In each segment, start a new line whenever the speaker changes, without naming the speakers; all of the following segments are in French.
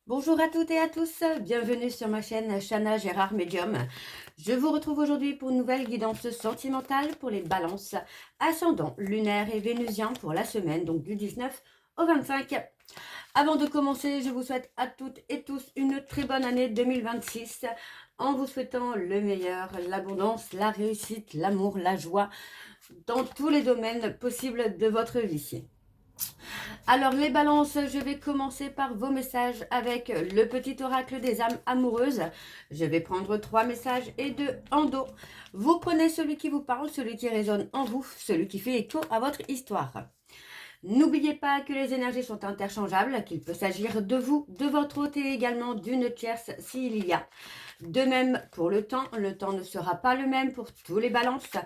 Bonjour à toutes et à tous, bienvenue sur ma chaîne Chana Gérard Medium. Je vous retrouve aujourd'hui pour une nouvelle guidance sentimentale pour les balances ascendant lunaire et vénusien pour la semaine, donc du 19 au 25. Avant de commencer, je vous souhaite à toutes et tous une très bonne année 2026 en vous souhaitant le meilleur, l'abondance, la réussite, l'amour, la joie dans tous les domaines possibles de votre vie. Alors les balances, je vais commencer par vos messages avec le petit oracle des âmes amoureuses. Je vais prendre 3 messages et 2 en dos. Vous prenez celui qui vous parle, celui qui résonne en vous, celui qui fait écho à votre histoire. N'oubliez pas que les énergies sont interchangeables, qu'il peut s'agir de vous, de votre hôte et également d'une tierce s'il y a. De même pour le temps ne sera pas le même pour tous les balances.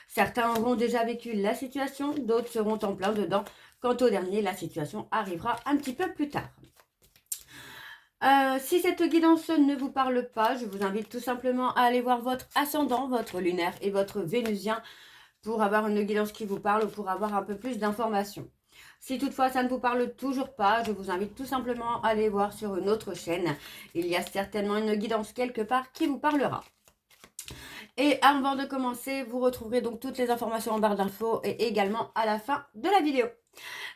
Certains auront déjà vécu la situation, d'autres seront en plein dedans. Quant au dernier, la situation arrivera un petit peu plus tard. Si cette guidance ne vous parle pas, je vous invite tout simplement à aller voir votre ascendant, votre lunaire et votre vénusien pour avoir une guidance qui vous parle ou pour avoir un peu plus d'informations. Si toutefois ça ne vous parle toujours pas, je vous invite tout simplement à aller voir sur une autre chaîne. Il y a certainement une guidance quelque part qui vous parlera. Et avant de commencer, vous retrouverez donc toutes les informations en barre d'infos et également à la fin de la vidéo.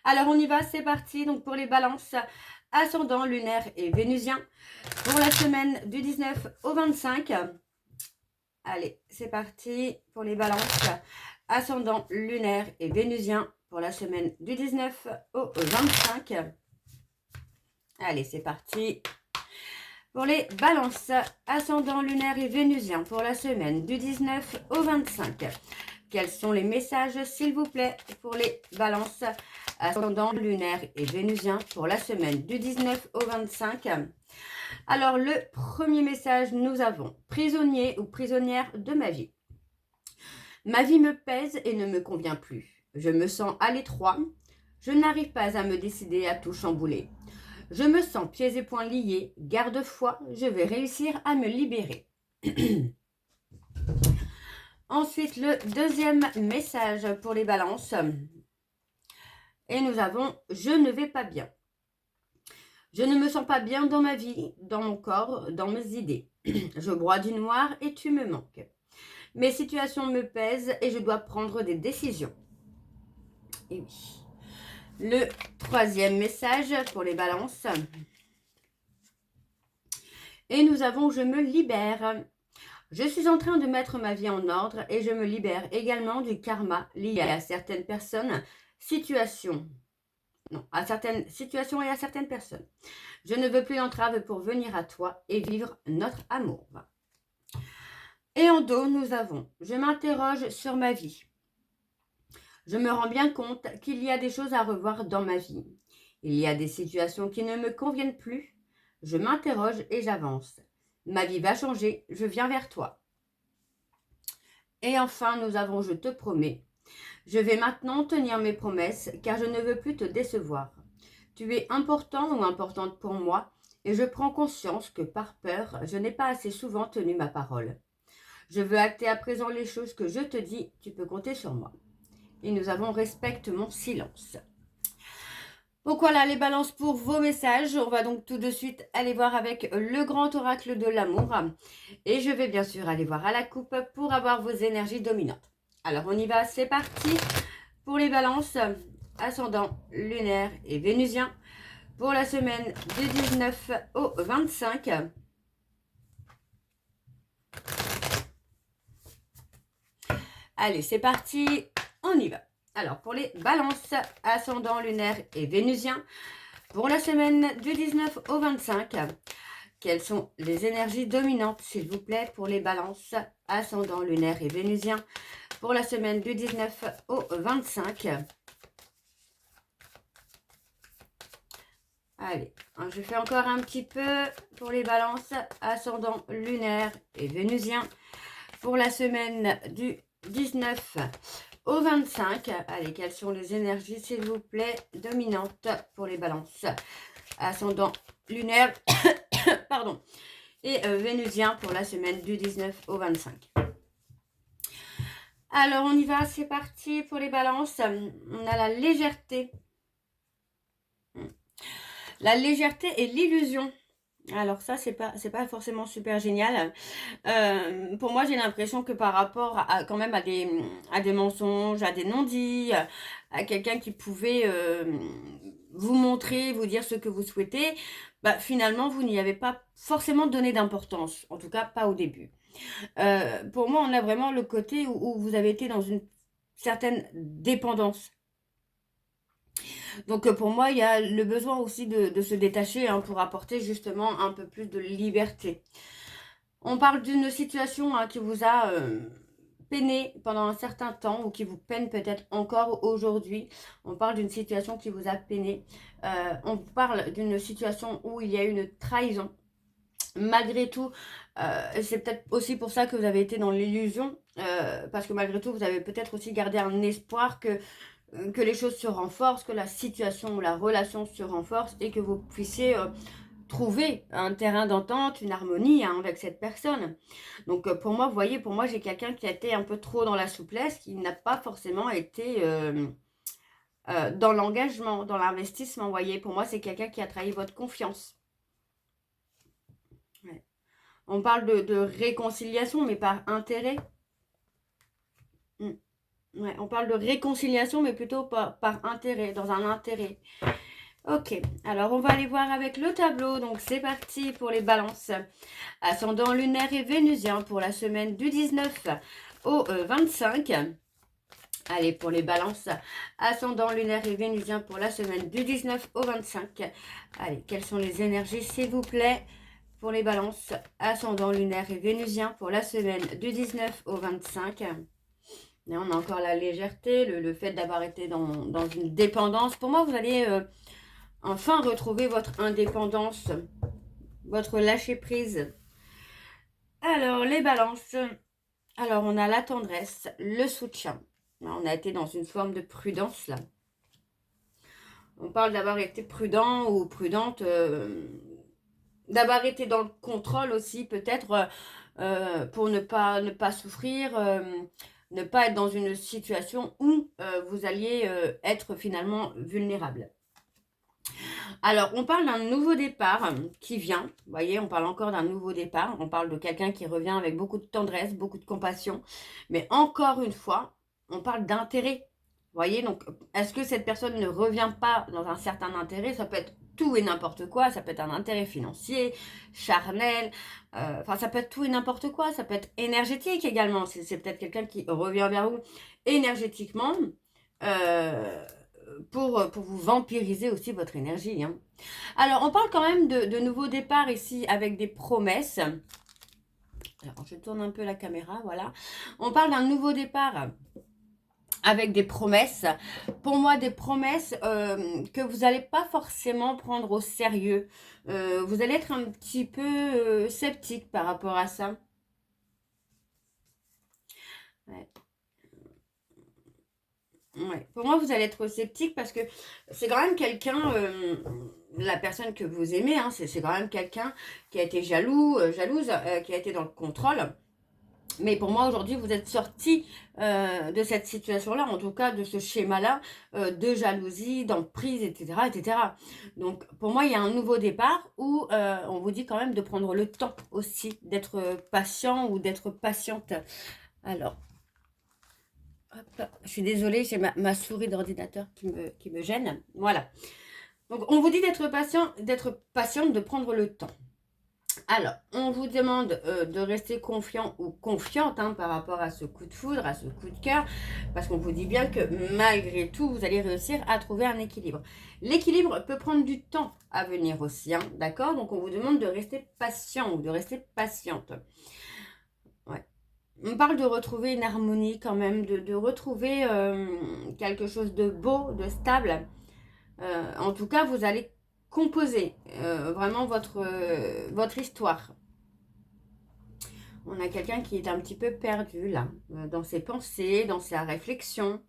Alors on y va, c'est parti. Donc pour les balances, ascendant, lunaire et vénusien, pour la semaine du 19 au 25. Allez, c'est parti pour les balances, ascendant, lunaire et vénusien, pour la semaine du 19 au 25. Allez, c'est parti. Pour les balances, ascendant, lunaire et vénusien, pour la semaine du 19 au 25. Quels sont les messages, s'il vous plaît, pour les balances, ascendant, lunaire et vénusien, pour la semaine du 19 au 25. Alors, le premier message, nous avons prisonnier ou prisonnière de ma vie. Ma vie me pèse et ne me convient plus. Je me sens à l'étroit. Je n'arrive pas à me décider à tout chambouler. Je me sens pieds et poings liés. Garde-foi, je vais réussir à me libérer. Ensuite, le deuxième message pour les balances. Et nous avons « Je ne vais pas bien ». Je ne me sens pas bien dans ma vie, dans mon corps, dans mes idées. Je broie du noir et tu me manques. Mes situations me pèsent et je dois prendre des décisions. Et oui. Le troisième message pour les balances. Et nous avons « Je me libère ». Je suis en train de mettre ma vie en ordre et je me libère également du karma lié à certaines personnes, situations. Non, à certaines situations et à certaines personnes. Je ne veux plus d'entrave pour venir à toi et vivre notre amour. Et en dos, nous avons « Je m'interroge sur ma vie. Je me rends bien compte qu'il y a des choses à revoir dans ma vie. Il y a des situations qui ne me conviennent plus. Je m'interroge et j'avance. Ma vie va changer, je viens vers toi. » Et enfin, nous avons « Je te promets. Je vais maintenant tenir mes promesses car je ne veux plus te décevoir. Tu es important ou importante pour moi et je prends conscience que par peur, je n'ai pas assez souvent tenu ma parole. Je veux acter à présent les choses que je te dis, tu peux compter sur moi. » Et nous avons « Respecte mon silence ». Donc voilà les balances pour vos messages. On va donc tout de suite aller voir avec le grand oracle de l'amour. Et je vais bien sûr aller voir à la coupe pour avoir vos énergies dominantes. Alors on y va, c'est parti pour les balances, ascendant, lunaire et vénusien, pour la semaine du 19 au 25. Allez, c'est parti, on y va. Alors, pour les balances, ascendant, lunaire et vénusien, pour la semaine du 19 au 25, quelles sont les énergies dominantes, s'il vous plaît, pour les balances, ascendant, lunaire et vénusien, pour la semaine du 19 au 25. Allez, je fais encore un petit peu pour les balances, ascendant, lunaire et vénusien, pour la semaine du 19 au 25. Allez, quelles sont les énergies, s'il vous plaît, dominantes pour les balances, ascendant, lunaire, pardon, et vénusien pour la semaine du 19 au 25. Alors, on y va, c'est parti pour les balances. On a la légèreté. La légèreté et l'illusion. Alors ça, c'est pas forcément super génial. Pour moi, j'ai l'impression que par rapport à quand même à des mensonges, à des non-dits, à quelqu'un qui pouvait vous montrer, vous dire ce que vous souhaitez, bah, finalement, vous n'y avez pas forcément donné d'importance. En tout cas, pas au début. Pour moi, on a vraiment le côté où vous avez été dans une certaine dépendance. Donc pour moi, il y a le besoin aussi de se détacher hein, pour apporter justement un peu plus de liberté. On parle d'une situation hein, qui vous a peiné pendant un certain temps ou qui vous peine peut-être encore aujourd'hui. On parle d'une situation qui vous a peiné. On parle d'une situation où il y a eu une trahison. Malgré tout, c'est peut-être aussi pour ça que vous avez été dans l'illusion, parce que malgré tout, vous avez peut-être aussi gardé un espoir que les choses se renforcent, que la situation ou la relation se renforce et que vous puissiez trouver un terrain d'entente, une harmonie hein, avec cette personne. Donc pour moi, vous voyez, pour moi, j'ai quelqu'un qui a été un peu trop dans la souplesse, qui n'a pas forcément été dans l'engagement, dans l'investissement. Vous voyez, pour moi, c'est quelqu'un qui a trahi votre confiance. Ouais. On parle de réconciliation, mais par intérêt. Ouais, on parle de réconciliation, mais plutôt par intérêt, dans un intérêt. Ok, alors on va aller voir avec le tableau. Donc c'est parti pour les balances. Ascendant lunaire et vénusien pour la semaine du 19 au 25. Allez, pour les balances, ascendant lunaire et vénusien pour la semaine du 19 au 25. Allez, quelles sont les énergies, s'il vous plaît, pour les balances, ascendant lunaire et vénusien pour la semaine du 19 au 25. Et on a encore la légèreté, le fait d'avoir été dans une dépendance. Pour moi, vous allez enfin retrouver votre indépendance, votre lâcher-prise. Alors, les balances. Alors, on a la tendresse, le soutien. On a été dans une forme de prudence, là. On parle d'avoir été prudent ou prudente, d'avoir été dans le contrôle aussi, peut-être, pour ne pas souffrir, ne pas être dans une situation où vous alliez être finalement vulnérable. Alors, on parle d'un nouveau départ qui vient. Vous voyez, on parle encore d'un nouveau départ. On parle de quelqu'un qui revient avec beaucoup de tendresse, beaucoup de compassion. Mais encore une fois, on parle d'intérêt. Vous voyez, donc, est-ce que cette personne ne revient pas dans un certain intérêt? Ça peut être tout et n'importe quoi. Ça peut être un intérêt financier, charnel. Enfin, ça peut être tout et n'importe quoi. Ça peut être énergétique également. C'est peut-être quelqu'un qui revient vers vous énergétiquement. Pour vous vampiriser aussi votre énergie. Hein. Alors, on parle quand même de nouveaux départs ici avec des promesses. Alors, je tourne un peu la caméra, voilà. On parle d'un nouveau départ avec des promesses. Pour moi, des promesses que vous n'allez pas forcément prendre au sérieux. Vous allez être un petit peu sceptique par rapport à ça. Ouais. Ouais. Pour moi, vous allez être sceptique parce que c'est quand même quelqu'un, la personne que vous aimez, hein, c'est quand même quelqu'un qui a été jalouse, qui a été dans le contrôle. Mais pour moi, aujourd'hui, vous êtes sorti de cette situation-là, en tout cas de ce schéma-là, de jalousie, d'emprise, etc., etc. Donc, pour moi, il y a un nouveau départ où on vous dit quand même de prendre le temps aussi, d'être patient ou d'être patiente. Alors, hop, je suis désolée, j'ai ma souris d'ordinateur qui me gêne. Voilà. Donc, on vous dit d'être patiente, de prendre le temps. Alors, on vous demande de rester confiant ou confiante hein, par rapport à ce coup de foudre, à ce coup de cœur, parce qu'on vous dit bien que malgré tout, vous allez réussir à trouver un équilibre. L'équilibre peut prendre du temps à venir aussi, hein, d'accord? Donc, on vous demande de rester patient ou de rester patiente. Ouais. On parle de retrouver une harmonie quand même, de retrouver quelque chose de beau, de stable. En tout cas, vous allez composer vraiment votre histoire. On a quelqu'un qui est un petit peu perdu là, dans ses pensées, dans sa réflexion.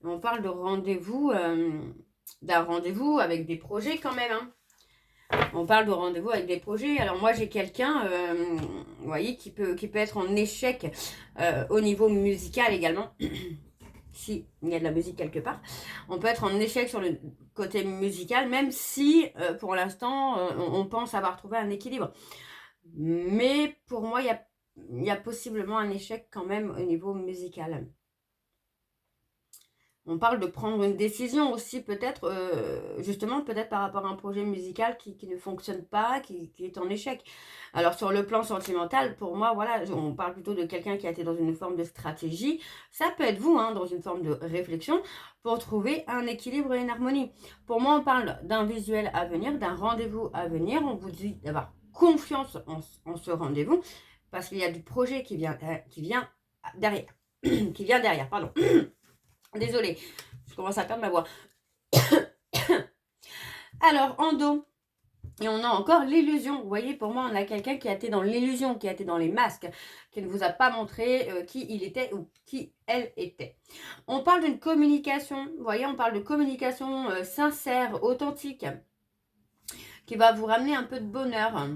On parle de rendez-vous, d'un rendez-vous avec des projets quand même. Hein. On parle de rendez-vous avec des projets. Alors moi j'ai quelqu'un, vous voyez, qui peut être en échec au niveau musical également. si il y a de la musique quelque part. On peut être en échec sur le côté musical, même si pour l'instant on pense avoir trouvé un équilibre. Mais pour moi, il y a possiblement un échec quand même au niveau musical. On parle de prendre une décision aussi peut-être, justement peut-être par rapport à un projet musical qui ne fonctionne pas, qui est en échec. Alors sur le plan sentimental, pour moi, voilà, on parle plutôt de quelqu'un qui a été dans une forme de stratégie. Ça peut être vous, hein, dans une forme de réflexion, pour trouver un équilibre et une harmonie. Pour moi, on parle d'un visuel à venir, d'un rendez-vous à venir. On vous dit d'avoir confiance en ce rendez-vous, parce qu'il y a du projet qui vient derrière. qui vient derrière, pardon. Désolée, je commence à perdre ma voix. Alors, en dos, et on a encore l'illusion. Vous voyez, pour moi, on a quelqu'un qui a été dans l'illusion, qui a été dans les masques, qui ne vous a pas montré qui il était ou qui elle était. On parle d'une communication, vous voyez, on parle de communication sincère, authentique, qui va vous ramener un peu de bonheur.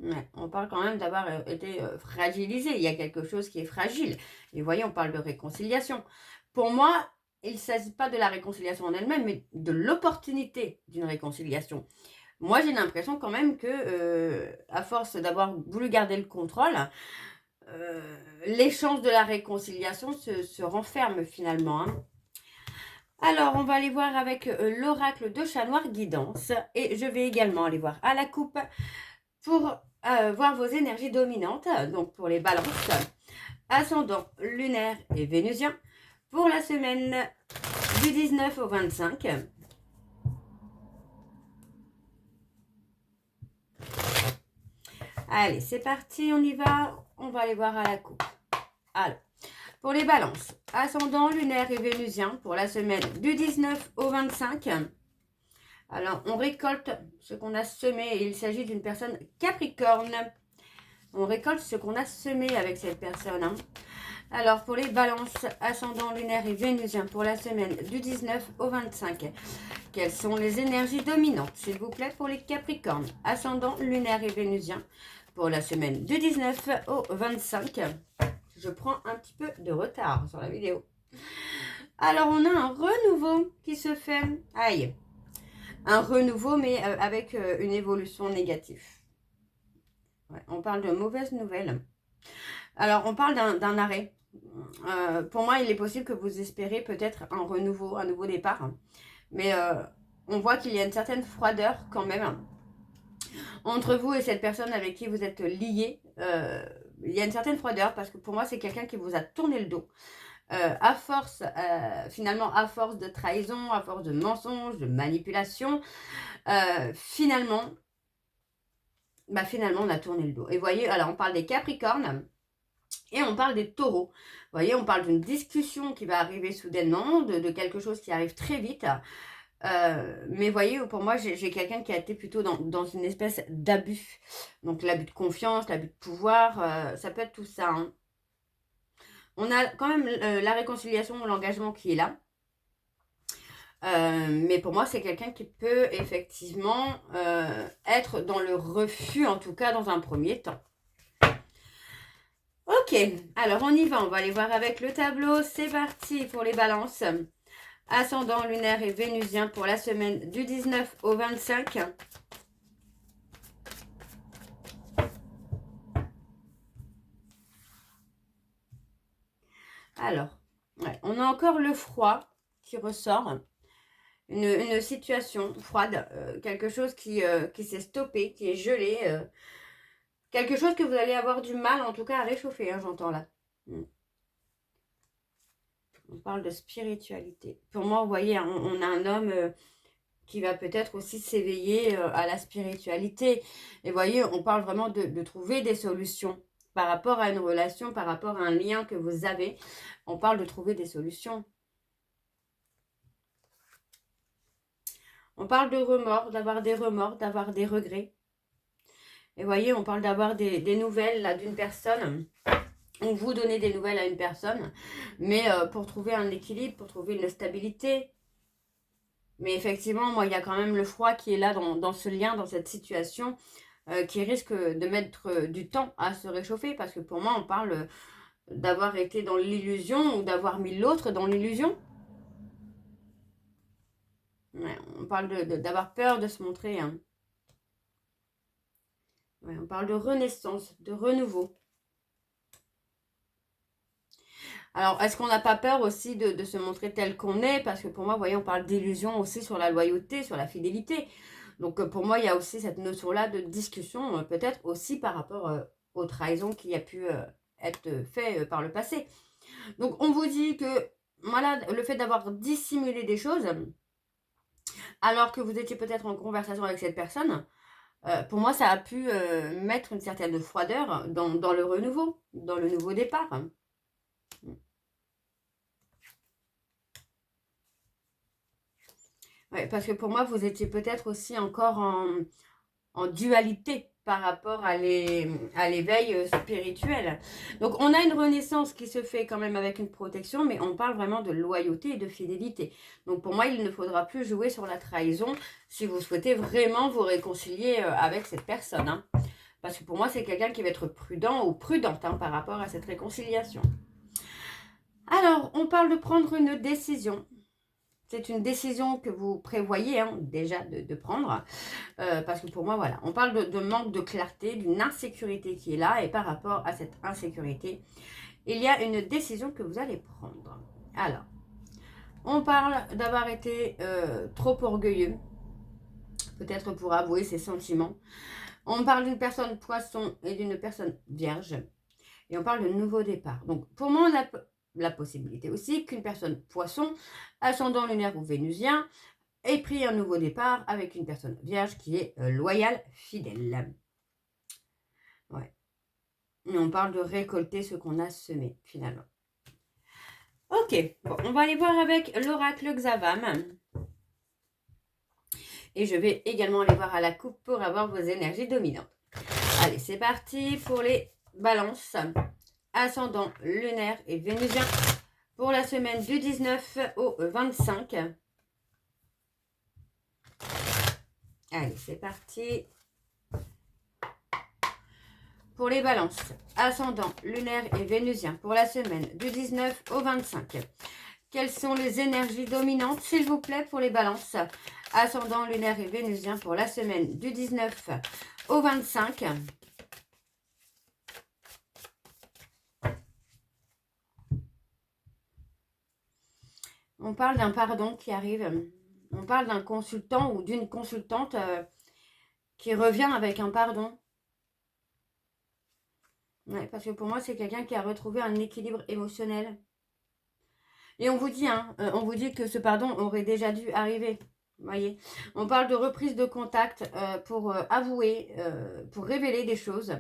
Ouais, on parle quand même d'avoir été fragilisé. Il y a quelque chose qui est fragile. Et vous voyez, on parle de réconciliation. Pour moi, il ne s'agit pas de la réconciliation en elle-même, mais de l'opportunité d'une réconciliation. Moi, j'ai l'impression quand même que, à force d'avoir voulu garder le contrôle, les chances de la réconciliation se renferment finalement. Hein. Alors, on va aller voir avec l'oracle de Chat Noir Guidance. Et je vais également aller voir à la coupe pour voir vos énergies dominantes. Donc, pour les balances, ascendant lunaire et vénusien. Pour la semaine du 19 au 25. Allez, c'est parti, on y va. On va aller voir à la coupe. Alors, pour les balances, ascendant lunaire et vénusien pour la semaine du 19 au 25. Alors, on récolte ce qu'on a semé. Il s'agit d'une personne capricorne. On récolte ce qu'on a semé avec cette personne. Hein. Alors, pour les balances, ascendant lunaire et vénusien pour la semaine du 19 au 25. Quelles sont les énergies dominantes, s'il vous plaît, pour les capricornes, ascendant lunaire et vénusien pour la semaine du 19 au 25. Je prends un petit peu de retard sur la vidéo. Alors, on a un renouveau qui se fait. Aïe. Un renouveau, mais avec une évolution négative. Ouais, on parle de mauvaises nouvelles. Alors, on parle d'un arrêt. Pour moi, il est possible que vous espérez peut-être un renouveau, un nouveau départ. Mais on voit qu'il y a une certaine froideur quand même entre vous et cette personne avec qui vous êtes lié. Il y a une certaine froideur parce que pour moi, c'est quelqu'un qui vous a tourné le dos. À force, finalement, à force de trahison, à force de mensonges, de manipulation, finalement, on a tourné le dos. Et vous voyez, alors on parle des Capricornes et on parle des Taureaux. Vous voyez, on parle d'une discussion qui va arriver soudainement, de quelque chose qui arrive très vite. Mais vous voyez, pour moi, j'ai quelqu'un qui a été plutôt dans une espèce d'abus. Donc l'abus de confiance, l'abus de pouvoir, ça peut être tout ça. Hein. On a quand même la réconciliation, l'engagement qui est là. Mais pour moi, c'est quelqu'un qui peut effectivement être dans le refus, en tout cas dans un premier temps. Ok, alors on y va, on va aller voir avec le tableau. C'est parti pour les balances. Ascendant lunaire et vénusien pour la semaine du 19 au 25. Alors, ouais, on a encore le froid qui ressort. Une situation froide, quelque chose qui s'est stoppé, qui est gelé. Quelque chose que vous allez avoir du mal, en tout cas, à réchauffer, hein, j'entends là. On parle de spiritualité. Pour moi, vous voyez, on a un homme qui va peut-être aussi s'éveiller à la spiritualité. Et vous voyez, on parle vraiment de trouver des solutions par rapport à une relation, par rapport à un lien que vous avez. On parle de trouver des solutions. On parle de remords, d'avoir des regrets. Et vous voyez, on parle d'avoir des nouvelles là d'une personne. On vous donne des nouvelles à une personne, mais pour trouver un équilibre, pour trouver une stabilité. Mais effectivement, moi, il y a quand même le froid qui est là dans ce lien, dans cette situation, qui risque de mettre du temps à se réchauffer. Parce que pour moi, on parle d'avoir été dans l'illusion ou d'avoir mis l'autre dans l'illusion. Ouais, on parle d'avoir peur de se montrer. Hein. Ouais, on parle de renaissance, de renouveau. Alors, est-ce qu'on n'a pas peur aussi de se montrer tel qu'on est? Parce que pour moi, vous voyez, on parle d'illusion aussi sur la loyauté, sur la fidélité. Donc, pour moi, il y a aussi cette notion-là de discussion, peut-être aussi par rapport aux trahisons qui a pu être fait par le passé. Donc, on vous dit que, voilà, le fait d'avoir dissimulé des choses, alors que vous étiez peut-être en conversation avec cette personne, pour moi, ça a pu mettre une certaine froideur dans le renouveau, dans le nouveau départ. Ouais, parce que pour moi, vous étiez peut-être aussi encore en dualité par rapport à l'éveil spirituel. Donc, on a une renaissance qui se fait quand même avec une protection, mais on parle vraiment de loyauté et de fidélité. Donc, pour moi, il ne faudra plus jouer sur la trahison si vous souhaitez vraiment vous réconcilier avec cette personne. Hein. Parce que pour moi, c'est quelqu'un qui va être prudent ou prudente hein, par rapport à cette réconciliation. Alors, on parle de prendre une décision. C'est une décision que vous prévoyez hein, déjà de prendre. Parce que pour moi, voilà, on parle de manque de clarté, d'une insécurité qui est là. Et par rapport à cette insécurité, il y a une décision que vous allez prendre. Alors, on parle d'avoir été trop orgueilleux. Peut-être pour avouer ses sentiments. On parle d'une personne poisson et d'une personne vierge. Et on parle de nouveau départ. Donc, pour moi, on a la possibilité aussi qu'une personne poisson, ascendant lunaire ou vénusien, ait pris un nouveau départ avec une personne vierge qui est loyale, fidèle. Ouais. Et on parle de récolter ce qu'on a semé, finalement. Ok, bon, on va aller voir avec l'oracle Xavam. Et je vais également aller voir à la coupe pour avoir vos énergies dominantes. Allez, c'est parti pour les balances. Ascendant lunaire et vénusien pour la semaine du 19 au 25. Allez, c'est parti. Pour les balances, ascendant lunaire et vénusien pour la semaine du 19 au 25. Quelles sont les énergies dominantes, s'il vous plaît, pour les balances? Ascendant lunaire et vénusien pour la semaine du 19 au 25. On parle d'un pardon qui arrive. On parle d'un consultant ou d'une consultante qui revient avec un pardon. Ouais, parce que pour moi, c'est quelqu'un qui a retrouvé un équilibre émotionnel. Et on vous dit que ce pardon aurait déjà dû arriver. Voyez, on parle de reprise de contact pour avouer, pour révéler des choses.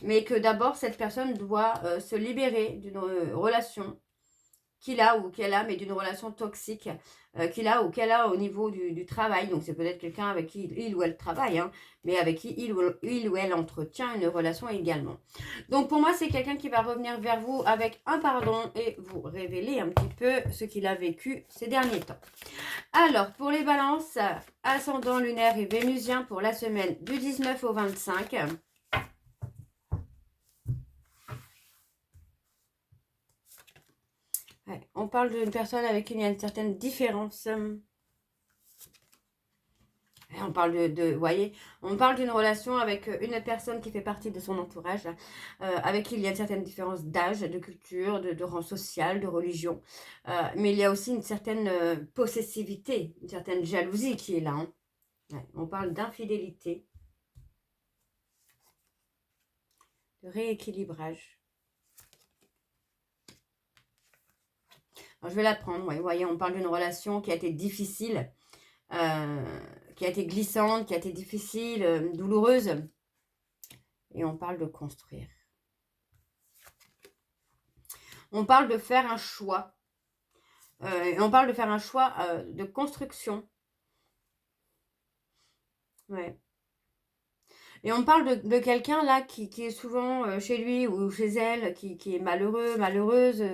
Mais que d'abord, cette personne doit se libérer d'une relation qu'il a ou qu'elle a, mais d'une relation toxique qu'il a ou qu'elle a au niveau du travail. Donc, c'est peut-être quelqu'un avec qui il ou elle travaille, hein, mais avec qui il ou elle entretient une relation également. Donc, pour moi, c'est quelqu'un qui va revenir vers vous avec un pardon et vous révéler un petit peu ce qu'il a vécu ces derniers temps. Alors, pour les balances, ascendant lunaire et vénusien pour la semaine du 19 au 25. Ouais, on parle d'une personne avec qui il y a une certaine différence. On parle vous voyez, on parle d'une relation avec une personne qui fait partie de son entourage, avec qui il y a une certaine différence d'âge, de culture, de rang social, de religion. Mais il y a aussi une certaine possessivité, une certaine jalousie qui est là. Hein. Ouais, on parle d'infidélité, de rééquilibrage. Alors, je vais la prendre. Ouais, vous voyez, on parle d'une relation qui a été difficile. Qui a été glissante, qui a été difficile, douloureuse. Et on parle de construire. On parle de faire un choix. Et on parle de faire un choix de construction. Ouais. Et on parle de quelqu'un là qui est souvent chez lui ou chez elle, qui est malheureux, malheureuse,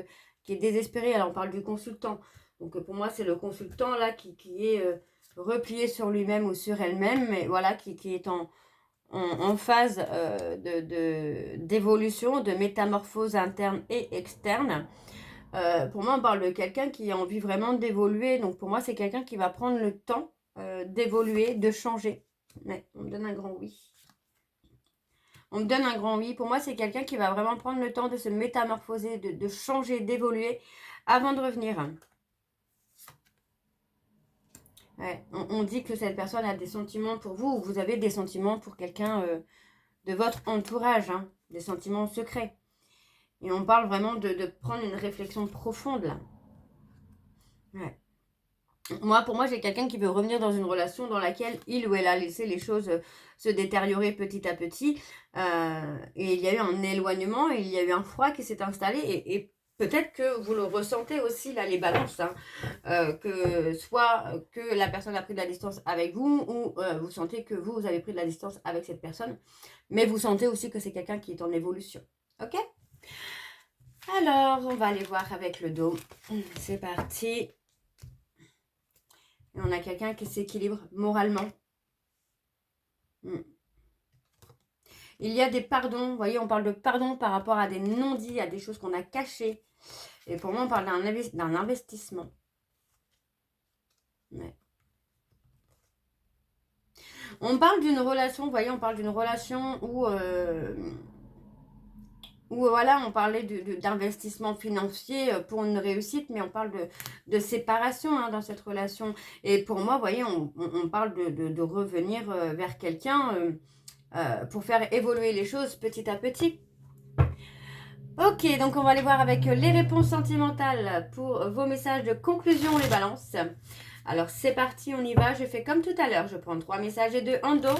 qui est désespéré. Alors on parle du consultant. Donc pour moi c'est le consultant là qui est replié sur lui-même ou sur elle-même, mais voilà, qui est en phase d'évolution, de métamorphose interne et externe. Pour moi, on parle de quelqu'un qui a envie vraiment d'évoluer. Donc, pour moi, c'est quelqu'un qui va prendre le temps d'évoluer, de changer. Mais on me donne un grand oui. On me donne un grand oui. Pour moi, c'est quelqu'un qui va vraiment prendre le temps de se métamorphoser, de changer, d'évoluer avant de revenir. Ouais, on dit que cette personne a des sentiments pour vous ou vous avez des sentiments pour quelqu'un de votre entourage, hein, des sentiments secrets. Et on parle vraiment de prendre une réflexion profonde là. Ouais. Pour moi, j'ai quelqu'un qui veut revenir dans une relation dans laquelle il ou elle a laissé les choses se détériorer petit à petit. Et il y a eu un éloignement, et il y a eu un froid qui s'est installé. Et peut-être que vous le ressentez aussi, là, les balances. Hein, que soit que la personne a pris de la distance avec vous, ou vous sentez que vous avez pris de la distance avec cette personne. Mais vous sentez aussi que c'est quelqu'un qui est en évolution. Ok ? Alors, on va aller voir avec le dos. C'est parti. Et on a quelqu'un qui s'équilibre moralement. Il y a des pardons. Vous voyez, on parle de pardon par rapport à des non-dits, à des choses qu'on a cachées. Et pour moi, on parle d'un investissement. Ouais. On parle d'une relation, vous voyez, on parle d'une relation où voilà, on parlait d'investissement financier pour une réussite, mais on parle de séparation hein, dans cette relation. Et pour moi, vous voyez, on parle de revenir vers quelqu'un pour faire évoluer les choses petit à petit. Ok, donc on va aller voir avec les réponses sentimentales pour vos messages de conclusion, les balances. Alors c'est parti, on y va. Je fais comme tout à l'heure, je prends 3 messages et 2 en dos.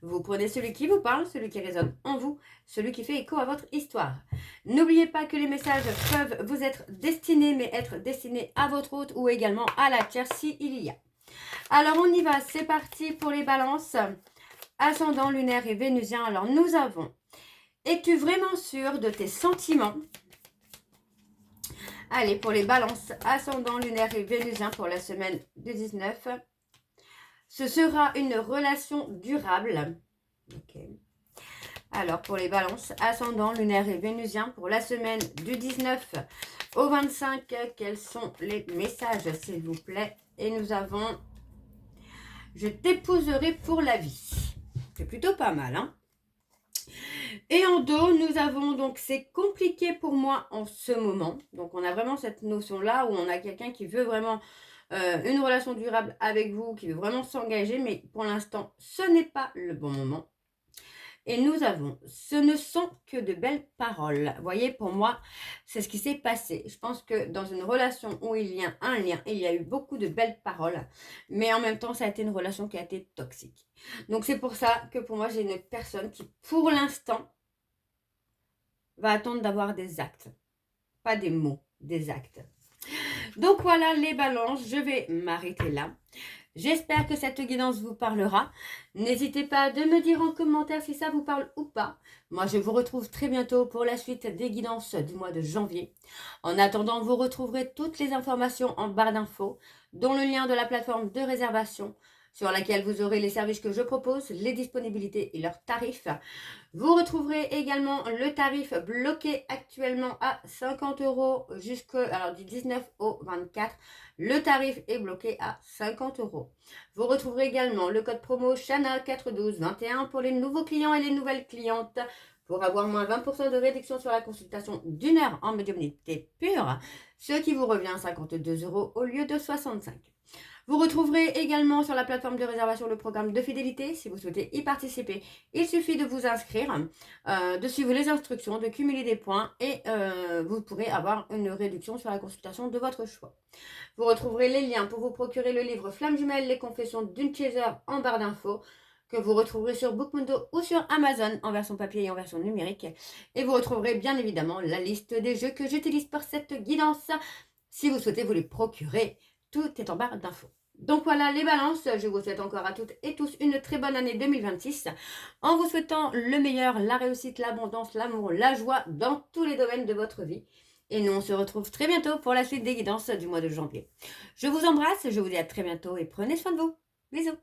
Vous prenez celui qui vous parle, celui qui résonne en vous, celui qui fait écho à votre histoire. N'oubliez pas que les messages peuvent vous être destinés, mais être destinés à votre hôte ou également à la tierce s'il y a. Alors on y va, c'est parti pour les balances. Ascendant, lunaire et vénusien. Alors nous avons, es-tu vraiment sûr de tes sentiments ? Allez, pour les balances, ascendant, lunaire et vénusien pour la semaine du 19. Ce sera une relation durable. Ok. Alors, pour les balances, ascendant, lunaire et vénusien, pour la semaine du 19 au 25, quels sont les messages, s'il vous plaît? Et nous avons, je t'épouserai pour la vie. C'est plutôt pas mal, hein? Et en dos, nous avons donc, c'est compliqué pour moi en ce moment. Donc, on a vraiment cette notion-là où on a quelqu'un qui veut vraiment une relation durable avec vous, qui veut vraiment s'engager, mais pour l'instant, ce n'est pas le bon moment. Et nous avons, ce ne sont que de belles paroles. Vous voyez, pour moi, c'est ce qui s'est passé. Je pense que dans une relation où il y a un lien, il y a eu beaucoup de belles paroles, mais en même temps, ça a été une relation qui a été toxique. Donc, c'est pour ça que pour moi, j'ai une personne qui, pour l'instant, va attendre d'avoir des actes. Pas des mots, des actes. Donc voilà les balances, je vais m'arrêter là. J'espère que cette guidance vous parlera. N'hésitez pas de me dire en commentaire si ça vous parle ou pas. Moi, je vous retrouve très bientôt pour la suite des guidances du mois de janvier. En attendant, vous retrouverez toutes les informations en barre d'infos, dont le lien de la plateforme de réservation sur laquelle vous aurez les services que je propose, les disponibilités et leurs tarifs. Vous retrouverez également le tarif bloqué actuellement à 50 € du 19 au 24. Le tarif est bloqué à 50 €. Vous retrouverez également le code promo Chana41221 pour les nouveaux clients et les nouvelles clientes pour avoir moins 20% de réduction sur la consultation d'1 heure en médiumnité pure, ce qui vous revient à 52 € au lieu de 65. Vous retrouverez également sur la plateforme de réservation le programme de fidélité. Si vous souhaitez y participer, il suffit de vous inscrire, de suivre les instructions, de cumuler des points et vous pourrez avoir une réduction sur la consultation de votre choix. Vous retrouverez les liens pour vous procurer le livre Flamme Jumelle, les confessions d'une chaser en barre d'infos que vous retrouverez sur Bookmundo ou sur Amazon en version papier et en version numérique. Et vous retrouverez bien évidemment la liste des jeux que j'utilise pour cette guidance. Si vous souhaitez vous les procurer, tout est en barre d'infos. Donc voilà les balances, je vous souhaite encore à toutes et tous une très bonne année 2026 en vous souhaitant le meilleur, la réussite, l'abondance, l'amour, la joie dans tous les domaines de votre vie. Et nous on se retrouve très bientôt pour la suite des guidances du mois de janvier. Je vous embrasse, je vous dis à très bientôt et prenez soin de vous. Bisous.